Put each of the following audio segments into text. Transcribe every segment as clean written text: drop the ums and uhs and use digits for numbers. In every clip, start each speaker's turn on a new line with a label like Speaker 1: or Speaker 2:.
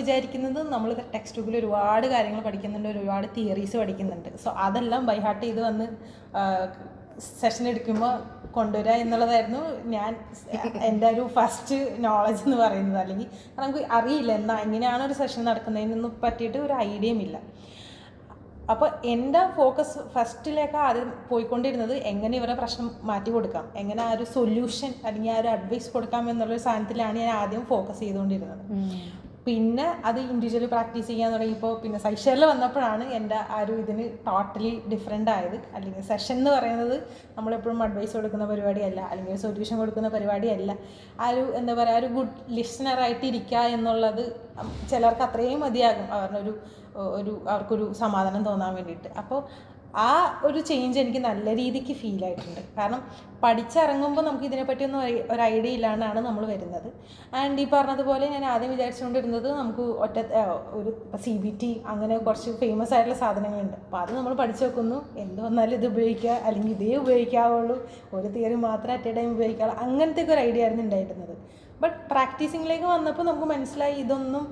Speaker 1: വിചാരിക്കുന്നത് നമ്മൾ ടെക്സ്റ്റ് ബുക്കിൽ ഒരുപാട് കാര്യങ്ങൾ പഠിക്കുന്നുണ്ട്, ഒരുപാട് തിയറീസ് പഠിക്കുന്നുണ്ട്. സോ അതെല്ലാം ബൈ ഹാർട്ട് ചെയ്ത് വന്ന് സെഷൻ എടുക്കുമ്പോൾ കൊണ്ടുവരിക എന്നുള്ളതായിരുന്നു എൻ്റെ ഒരു ഫസ്റ്റ് നോളജ് എന്ന് പറയുന്നത്. അല്ലെങ്കിൽ നമുക്ക് അറിയില്ല എങ്ങനെയാണ് ഒരു സെഷൻ നടക്കുന്നതിനൊന്നും പറ്റിയിട്ട് ഒരു ഐഡിയയും ഇല്ല. അപ്പോൾ എൻ്റെ ഫോക്കസ് ഫസ്റ്റിലേക്ക് ആദ്യം പോയിക്കൊണ്ടിരുന്നത് എങ്ങനെ ഇവരുടെ പ്രശ്നം മാറ്റി കൊടുക്കാം, എങ്ങനെ ആ ഒരു സൊല്യൂഷൻ അല്ലെങ്കിൽ ആ ഒരു അഡ്വൈസ് കൊടുക്കാം എന്നുള്ളൊരു സാധനത്തിലാണ് ഞാൻ ആദ്യം ഫോക്കസ് ചെയ്തുകൊണ്ടിരുന്നത്. പിന്നെ അത് ഇൻഡിവിജ്വലി പ്രാക്ടീസ് ചെയ്യാൻ തുടങ്ങിയപ്പോൾ പിന്നെ സൈഷറിൽ വന്നപ്പോഴാണ് എൻ്റെ ആ ഒരു ഇതിന് ടോട്ടലി ഡിഫറെൻ്റ് ആയത്. അല്ലെങ്കിൽ സെഷൻ എന്ന് പറയുന്നത് നമ്മളെപ്പോഴും അഡ്വൈസ് കൊടുക്കുന്ന പരിപാടിയല്ല, അല്ലെങ്കിൽ സൊല്യൂഷൻ കൊടുക്കുന്ന പരിപാടിയല്ല. ആ ഒരു എന്താ പറയുക, ഒരു ഗുഡ് ലിസണറായിട്ട് ഇരിക്കുക എന്നുള്ളത് ചിലർക്ക് അത്രയും മതിയാകും അവർക്കൊരു സമാധാനം തോന്നാൻ വേണ്ടിയിട്ട്. അപ്പോൾ ആ ഒരു ചേഞ്ച് എനിക്ക് നല്ല രീതിക്ക് ഫീൽ ആയിട്ടുണ്ട്. കാരണം പഠിച്ചിറങ്ങുമ്പോൾ നമുക്ക് ഇതിനെപ്പറ്റിയൊന്നും ഒരു ഐഡിയ ഇല്ലാണ്ടാണ് നമ്മൾ വരുന്നത്. ആൻഡ് ഈ പറഞ്ഞതുപോലെ ഞാൻ ആദ്യം വിചാരിച്ചുകൊണ്ടിരുന്നത് നമുക്ക് ഒരു CBT അങ്ങനെ കുറച്ച് ഫേമസ് ആയിട്ടുള്ള സാധനങ്ങളുണ്ട്, അപ്പോൾ അത് നമ്മൾ പഠിച്ചു വെക്കുന്നു, എന്ത് വന്നാലും ഇത് ഉപയോഗിക്കുക, അല്ലെങ്കിൽ ഇതേ ഉപയോഗിക്കാവുള്ളൂ, ഒരു തിയറി മാത്രം അറ്റ് എ ടൈം ഉപയോഗിക്കാവുള്ളൂ, അങ്ങനത്തെ ഒരു ഐഡിയ ആയിരുന്നു ഉണ്ടായിരുന്നത്. ബട്ട് പ്രാക്ടീസിങ്ങിലേക്ക് വന്നപ്പോൾ നമുക്ക് മനസ്സിലായി ഇതൊന്നും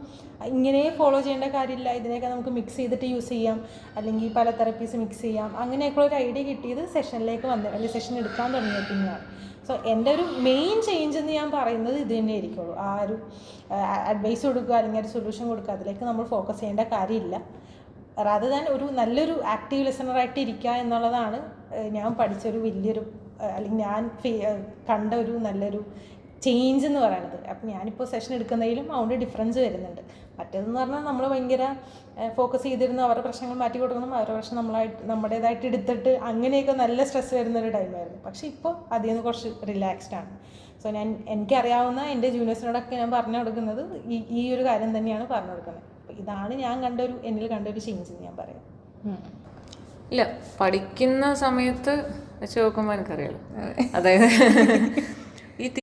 Speaker 1: ഇങ്ങനെ ഫോളോ ചെയ്യേണ്ട കാര്യമില്ല, ഇതിനെയൊക്കെ നമുക്ക് മിക്സ് ചെയ്തിട്ട് യൂസ് ചെയ്യാം, അല്ലെങ്കിൽ പല തെറപ്പീസ് മിക്സ് ചെയ്യാം. അങ്ങനെയൊക്കെയുള്ള ഒരു ഐഡിയ കിട്ടിയത് സെഷനിലേക്ക് അല്ലെങ്കിൽ സെഷൻ എടുക്കാൻ തുടങ്ങിയ പിന്നെയാണ്. സോ എൻ്റെ ഒരു മെയിൻ ചേഞ്ച് എന്ന് ഞാൻ പറയുന്നത് ഇത് തന്നെ ആയിരിക്കുള്ളൂ. ആ ഒരു അഡ്വൈസ് കൊടുക്കുക അല്ലെങ്കിൽ ഒരു സൊല്യൂഷൻ കൊടുക്കുക, അതിലേക്ക് നമ്മൾ ഫോക്കസ് ചെയ്യേണ്ട കാര്യമില്ല. റാദർ ദാൻ ഒരു നല്ലൊരു ആക്റ്റീവ് ലിസണറായിട്ട് ഇരിക്കുക എന്നുള്ളതാണ് ഞാൻ പഠിച്ചൊരു വലിയൊരു അല്ലെങ്കിൽ ഞാൻ കണ്ട ഒരു നല്ലൊരു ചേഞ്ച് എന്ന് പറയുന്നത്. അപ്പം ഞാനിപ്പോൾ സെഷൻ എടുക്കുന്നതിലും അതുകൊണ്ട് ഡിഫറൻസ് വരുന്നുണ്ട്. മറ്റേതെന്ന് പറഞ്ഞാൽ നമ്മൾ ഭയങ്കര ഫോക്കസ് ചെയ്തിരുന്നു അവരുടെ പ്രശ്നങ്ങൾ മാറ്റി കൊടുക്കണം, അവരുടെ പ്രശ്നം നമ്മുടേതായിട്ട് എടുത്തിട്ട് അങ്ങനെയൊക്കെ നല്ല സ്ട്രെസ് വരുന്നൊരു ടൈമായിരുന്നു. പക്ഷേ ഇപ്പോൾ അതിൽ നിന്ന് കുറച്ച് റിലാക്സ്ഡ് ആണ്. സോ എനിക്കറിയാവുന്ന എൻ്റെ ജൂനിയേഴ്സിനോടൊക്കെ ഞാൻ പറഞ്ഞു കൊടുക്കുന്നത് ഈ ഒരു കാര്യം തന്നെയാണ് പറഞ്ഞു കൊടുക്കുന്നത്. അപ്പോൾ ഇതാണ് എന്നിൽ കണ്ടൊരു ചേഞ്ച് എന്ന് ഞാൻ പറയാം.
Speaker 2: ഇല്ല, പഠിക്കുന്ന സമയത്ത് വെച്ച് നോക്കുമ്പോൾ എനിക്കറിയാലോ, അതായത്